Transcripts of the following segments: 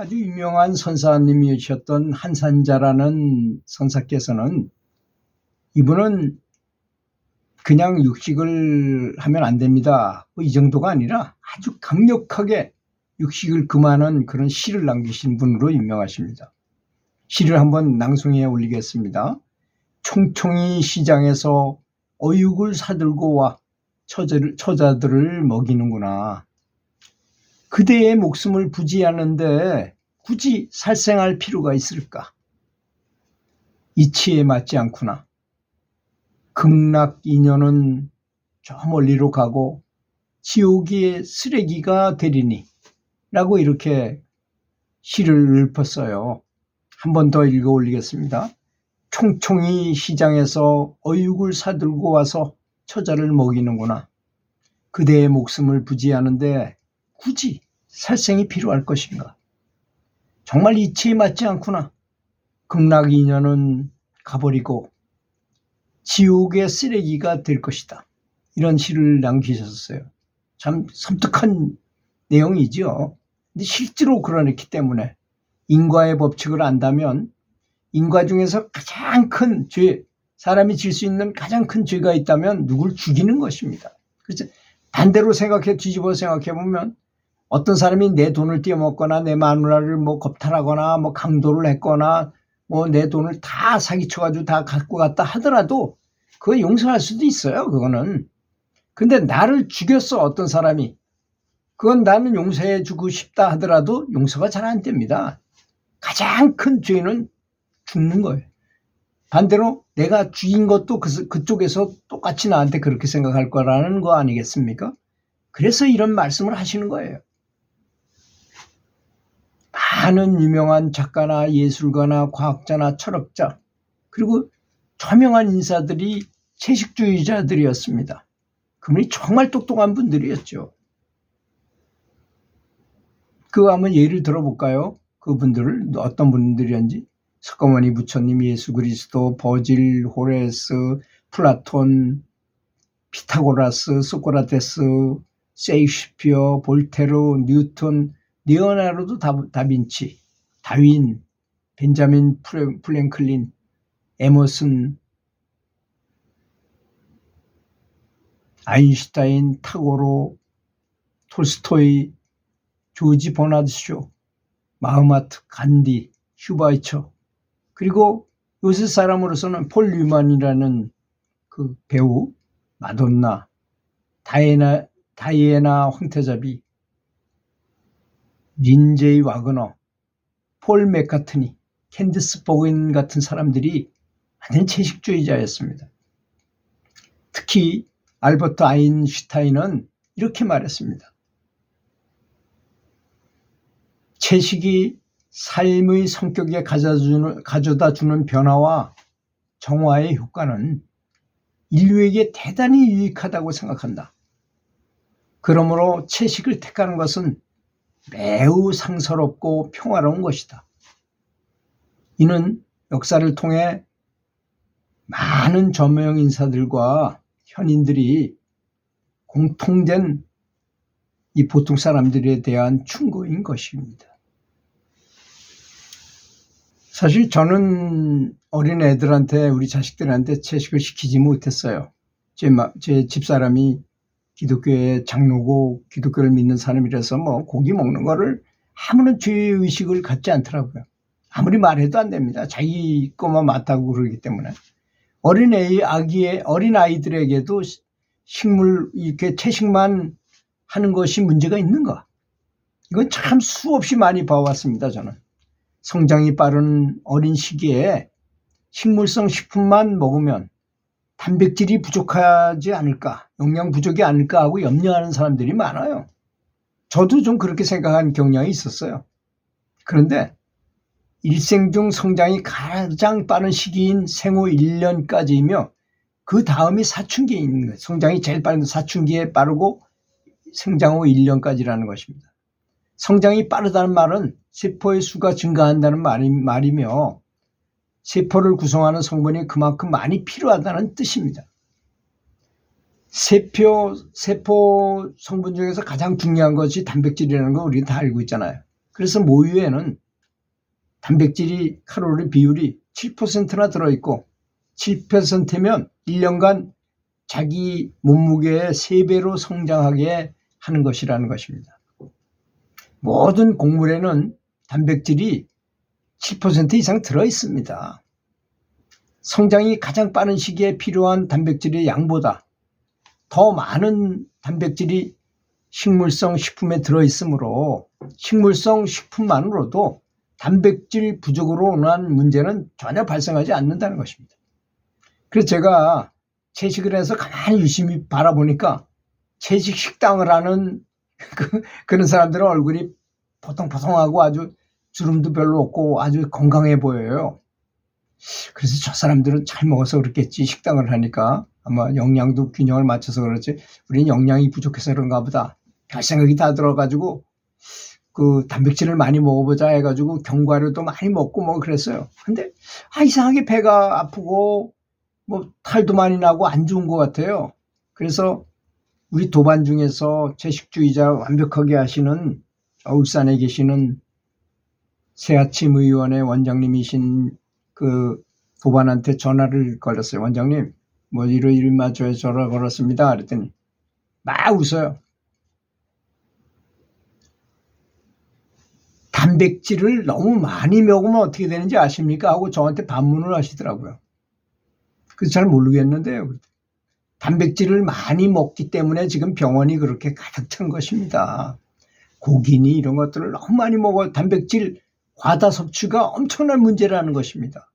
아주 유명한 선사님이셨던 한산자라는 선사께서는 이분은 그냥 육식을 하면 안 됩니다, 이 정도가 아니라 아주 강력하게 육식을 금하는 그런 시를 남기신 분으로 유명하십니다. 시를 한번 낭송해 올리겠습니다. 총총이 시장에서 어육을 사들고 와 처자들을 먹이는구나. 그대의 목숨을 부지하는데 굳이 살생할 필요가 있을까? 이치에 맞지 않구나. 극락 인연은 저 멀리로 가고 지옥의 쓰레기가 되리니 라고 이렇게 시를 읊었어요. 한 번 더 읽어 올리겠습니다. 총총이 시장에서 어육을 사들고 와서 처자를 먹이는구나. 그대의 목숨을 부지하는데 굳이 살생이 필요할 것인가? 정말 이치에 맞지 않구나. 극락 인연은 가버리고 지옥의 쓰레기가 될 것이다. 이런 시를 남기셨어요. 참 섬뜩한 내용이죠. 근데 실제로 그렇기 때문에 인과의 법칙을 안다면 인과 중에서 가장 큰 죄, 사람이 질 수 있는 가장 큰 죄가 있다면 누굴 죽이는 것입니다. 그래서 반대로 뒤집어 생각해 보면 어떤 사람이 내 돈을 떼어먹거나 내 마누라를 겁탈하거나 강도를 했거나 내 돈을 다 사기쳐가지고 다 갖고 갔다 하더라도 그거 용서할 수도 있어요, 그거는. 근데 나를 죽였어, 어떤 사람이. 그건 나는 용서해 주고 싶다 하더라도 용서가 잘 안 됩니다. 가장 큰 죄는 죽는 거예요. 반대로 내가 죽인 것도 그쪽에서 똑같이 나한테 그렇게 생각할 거라는 거 아니겠습니까? 그래서 이런 말씀을 하시는 거예요. 많은 유명한 작가나 예술가나 과학자나 철학자 그리고 저명한 인사들이 채식주의자들이었습니다. 그분이 정말 똑똑한 분들이었죠. 그거 한번 예를 들어볼까요? 그분들을 어떤 분들이었는지. 석가모니 부처님, 예수 그리스도, 버질, 호레스, 플라톤, 피타고라스, 소크라테스, 셰익스피어, 볼테르, 뉴턴, 리오나르도 다빈치, 다윈, 벤자민 프랭클린, 에머슨, 아인슈타인, 타고로, 톨스토이, 조지 버나드 쇼, 마흐마트, 간디, 휴바이처, 그리고 요새 사람으로서는 폴 뉴만이라는 그 배우, 마돈나, 다이애나 황태자비, 린제이 와그너, 폴 맥카트니, 캔디스 버긴 같은 사람들이 완전 채식주의자였습니다. 특히 알버트 아인슈타인은 이렇게 말했습니다. 채식이 삶의 성격에 가져다 주는 변화와 정화의 효과는 인류에게 대단히 유익하다고 생각한다. 그러므로 채식을 택하는 것은 매우 상서롭고 평화로운 것이다. 이는 역사를 통해 많은 저명 인사들과 현인들이 공통된 이 보통 사람들에 대한 충고인 것입니다. 사실 저는 어린 애들한테, 우리 자식들한테 채식을 시키지 못했어요. 제 집사람이 기독교의 장로고 기독교를 믿는 사람이라서 고기 먹는 거를 아무런 죄의식을 갖지 않더라고요. 아무리 말해도 안 됩니다. 자기 것만 맞다고 그러기 때문에. 어린 아이들에게도 식물, 이렇게 채식만 하는 것이 문제가 있는가? 이건 참 수없이 많이 봐왔습니다, 저는. 성장이 빠른 어린 시기에 식물성 식품만 먹으면 단백질이 부족하지 않을까, 영양 부족이 않을까 하고 염려하는 사람들이 많아요. 저도 좀 그렇게 생각한 경향이 있었어요. 그런데 일생 중 성장이 가장 빠른 시기인 생후 1년까지이며 그 다음이 사춘기에 있는 거예요. 성장이 제일 빠른 사춘기에 빠르고 성장 후 1년까지라는 것입니다. 성장이 빠르다는 말은 세포의 수가 증가한다는 말이며 세포를 구성하는 성분이 그만큼 많이 필요하다는 뜻입니다. 세포 성분 중에서 가장 중요한 것이 단백질이라는 거 우리는 다 알고 있잖아요. 그래서 모유에는 단백질이 칼로리 비율이 7%나 들어있고 7%면 1년간 자기 몸무게의 3배로 성장하게 하는 것이라는 것입니다. 모든 곡물에는 단백질이 7% 이상 들어있습니다. 성장이 가장 빠른 시기에 필요한 단백질의 양보다 더 많은 단백질이 식물성 식품에 들어있으므로 식물성 식품만으로도 단백질 부족으로 인한 문제는 전혀 발생하지 않는다는 것입니다. 그래서 제가 채식을 해서 가만히 유심히 바라보니까 채식 식당을 하는 그런 사람들은 얼굴이 포통포통하고 아주 주름도 별로 없고 아주 건강해 보여요. 그래서 저 사람들은 잘 먹어서 그렇겠지. 식당을 하니까 아마 영양도 균형을 맞춰서 그렇지 우리는 영양이 부족해서 그런가 보다. 별 생각이 다 들어가지고 그 단백질을 많이 먹어보자 해가지고 견과류도 많이 먹고 뭐 그랬어요. 근데 이상하게 배가 아프고 뭐 탈도 많이 나고 안 좋은 것 같아요. 그래서 우리 도반 중에서 채식주의자 완벽하게 하시는 울산에 계시는 새아침 의원의 원장님이신 그 도반한테 전화를 걸었어요. 원장님 뭐 이러이러 맞춰서 전화 걸었습니다. 그랬더니 막 웃어요. 단백질을 너무 많이 먹으면 어떻게 되는지 아십니까? 하고 저한테 반문을 하시더라고요. 그래서 잘 모르겠는데요. 단백질을 많이 먹기 때문에 지금 병원이 그렇게 가득 찬 것입니다. 고기니 이런 것들을 너무 많이 먹어 단백질 과다 섭취가 엄청난 문제라는 것입니다.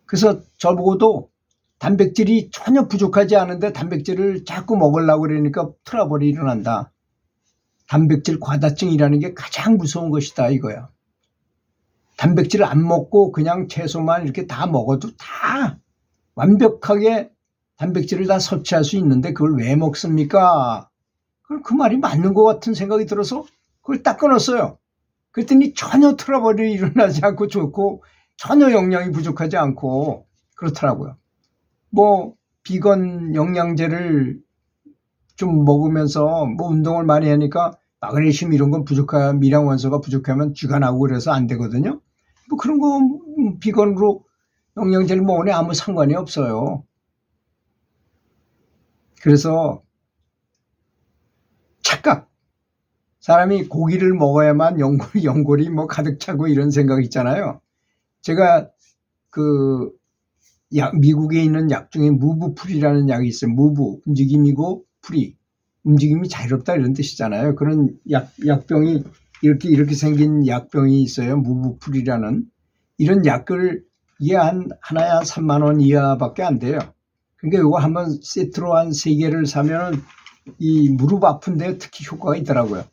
그래서 저보고도 단백질이 전혀 부족하지 않은데 단백질을 자꾸 먹으려고 그러니까 트러블이 일어난다. 단백질 과다증이라는 게 가장 무서운 것이다 이거야. 단백질을 안 먹고 그냥 채소만 이렇게 다 먹어도 다 완벽하게 단백질을 다 섭취할 수 있는데 그걸 왜 먹습니까? 그 말이 맞는 것 같은 생각이 들어서 그걸 딱 끊었어요. 그랬더니 전혀 트러블이 일어나지 않고 좋고 전혀 영양이 부족하지 않고 그렇더라고요. 뭐 비건 영양제를 좀 먹으면서 뭐 운동을 많이 하니까 마그네슘 이런 건 부족하면 미량 원소가 부족하면 쥐가 나고 그래서 안 되거든요. 뭐 그런 거 비건으로 영양제를 먹으니 아무 상관이 없어요. 그래서 착각. 사람이 고기를 먹어야만 연골이 뭐 가득 차고 이런 생각 있잖아요. 제가 그 미국에 있는 약 중에 무브풀이라는 약이 있어요. 무브 움직임이고 풀이 움직임이 자유롭다 이런 뜻이잖아요. 그런 약병이 이렇게 생긴 약병이 있어요. 무브풀이라는 이런 약을 이게 하나에 한 3만 원 이하밖에 안 돼요. 그러니까 이거 한번 세트로 한 3개를 사면은 이 무릎 아픈데 특히 효과가 있더라고요.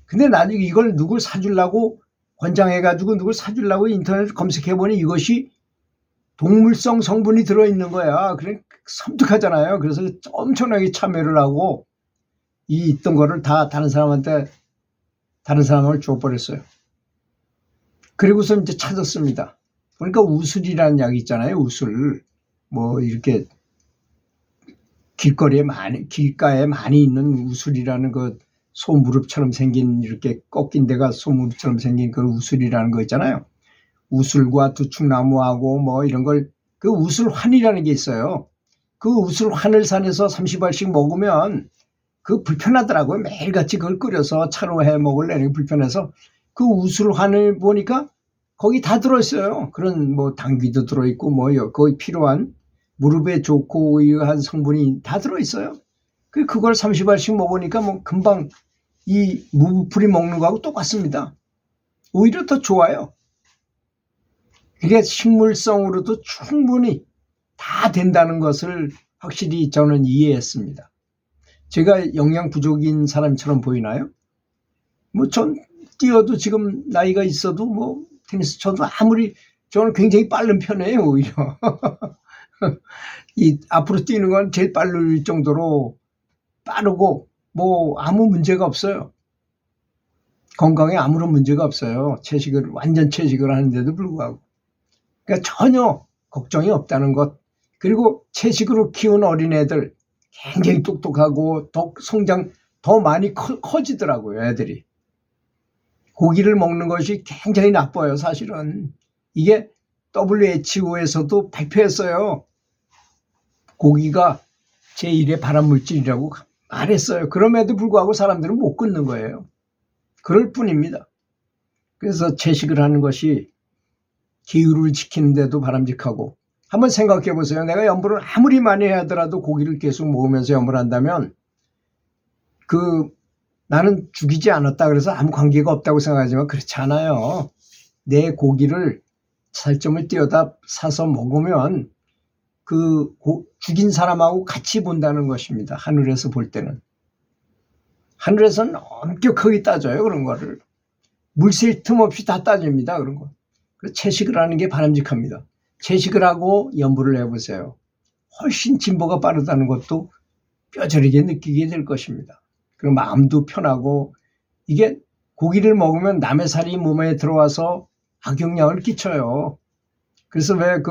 근데 나중에 이걸 누굴 사주려고 권장해가지고 누굴 사주려고 인터넷 검색해보니 이것이 동물성 성분이 들어있는 거야. 그래 섬뜩하잖아요. 그래서 엄청나게 참여를 하고 이 있던 거를 다 다른 사람을 줘버렸어요. 그리고서 이제 찾았습니다. 그러니까 우술이라는 약이 있잖아요. 우술. 뭐 이렇게 길가에 많이 있는 우술이라는 그 소무릎처럼 생긴 이렇게 꺾인 데가 소무릎처럼 생긴 그 우술이라는 거 있잖아요. 우술과 두충나무하고 뭐 이런 걸 그 우술환이라는 게 있어요. 그 우술환을 산에서 30알씩 먹으면 그 불편하더라고요. 매일같이 그걸 끓여서 차로 해 먹으려니 불편해서 그 우술환을 보니까 거기 다 들어있어요. 그런 뭐 당귀도 들어있고 뭐 거기 필요한 무릎에 좋고 한 성분이 다 들어있어요. 그걸 30알씩 먹으니까 뭐 금방 이 무브풀이 먹는 거하고 똑같습니다. 오히려 더 좋아요. 그게 식물성으로도 충분히 다 된다는 것을 확실히 저는 이해했습니다. 제가 영양 부족인 사람처럼 보이나요? 뭐 전 뛰어도 지금 나이가 있어도 뭐 테니스 쳐도 아무리 저는 굉장히 빠른 편이에요 오히려. 이 앞으로 뛰는 건 제일 빠를 정도로 빠르고 뭐 아무 문제가 없어요. 건강에 아무런 문제가 없어요. 완전 채식을 하는데도 불구하고. 그러니까 전혀 걱정이 없다는 것. 그리고 채식으로 키운 어린애들 굉장히 똑똑하고 성장 더 많이 커지더라고요 애들이. 고기를 먹는 것이 굉장히 나빠요, 사실은. 이게 WHO에서도 발표했어요. 고기가 제1의 발암물질이라고 말했어요. 그럼에도 불구하고 사람들은 못 끊는 거예요. 그럴 뿐입니다. 그래서 채식을 하는 것이 기후를 지키는데도 바람직하고, 한번 생각해 보세요. 내가 염불을 아무리 많이 하더라도 고기를 계속 먹으면서 염불을 한다면 나는 죽이지 않았다 그래서 아무 관계가 없다고 생각하지만 그렇지 않아요. 내 고기를 살점을 띄어다 사서 먹으면 죽인 사람하고 같이 본다는 것입니다. 하늘에서 볼 때는. 하늘에서는 엄격하게 따져요, 그런 거를. 물샐 틈 없이 다 따집니다, 그런 거. 그래서 채식을 하는 게 바람직합니다. 채식을 하고 염불을 해보세요. 훨씬 진보가 빠르다는 것도 뼈저리게 느끼게 될 것입니다. 그리고 마음도 편하고, 이게 고기를 먹으면 남의 살이 몸에 들어와서 악영향을 끼쳐요. 그래서 왜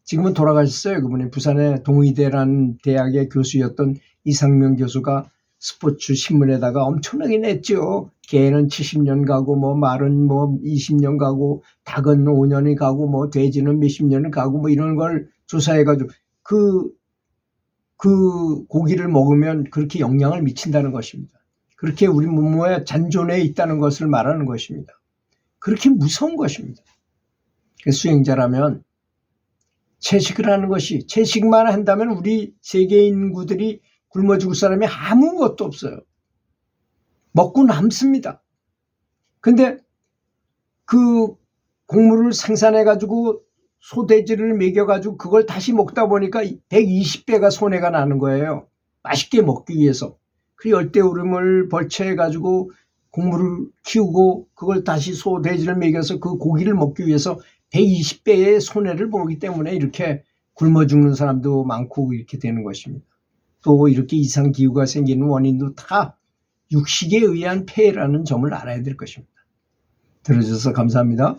지금은 돌아가셨어요. 그분이 부산의 동의대라는 대학의 교수였던 이상명 교수가 스포츠 신문에다가 엄청나게 냈죠. 개는 70년 가고, 말은 20년 가고, 닭은 5년이 가고, 돼지는 몇십 년을 가고, 이런 걸 조사해가지고, 그 고기를 먹으면 그렇게 영향을 미친다는 것입니다. 그렇게 우리 몸에 잔존해 있다는 것을 말하는 것입니다. 그렇게 무서운 것입니다. 수행자라면 채식을 하는 것이, 채식만 한다면 우리 세계 인구들이 굶어 죽을 사람이 아무것도 없어요. 먹고 남습니다. 근데 그 곡물을 생산해가지고 소돼지를 먹여가지고 그걸 다시 먹다 보니까 120배가 손해가 나는 거예요. 맛있게 먹기 위해서. 그 열대우림을 벌채해가지고 곡물을 키우고 그걸 다시 소돼지를 먹여서 그 고기를 먹기 위해서 120배의 손해를 보기 때문에 이렇게 굶어 죽는 사람도 많고 이렇게 되는 것입니다. 또 이렇게 이상기후가 생기는 원인도 다 육식에 의한 폐해라는 점을 알아야 될 것입니다. 들어주셔서 감사합니다.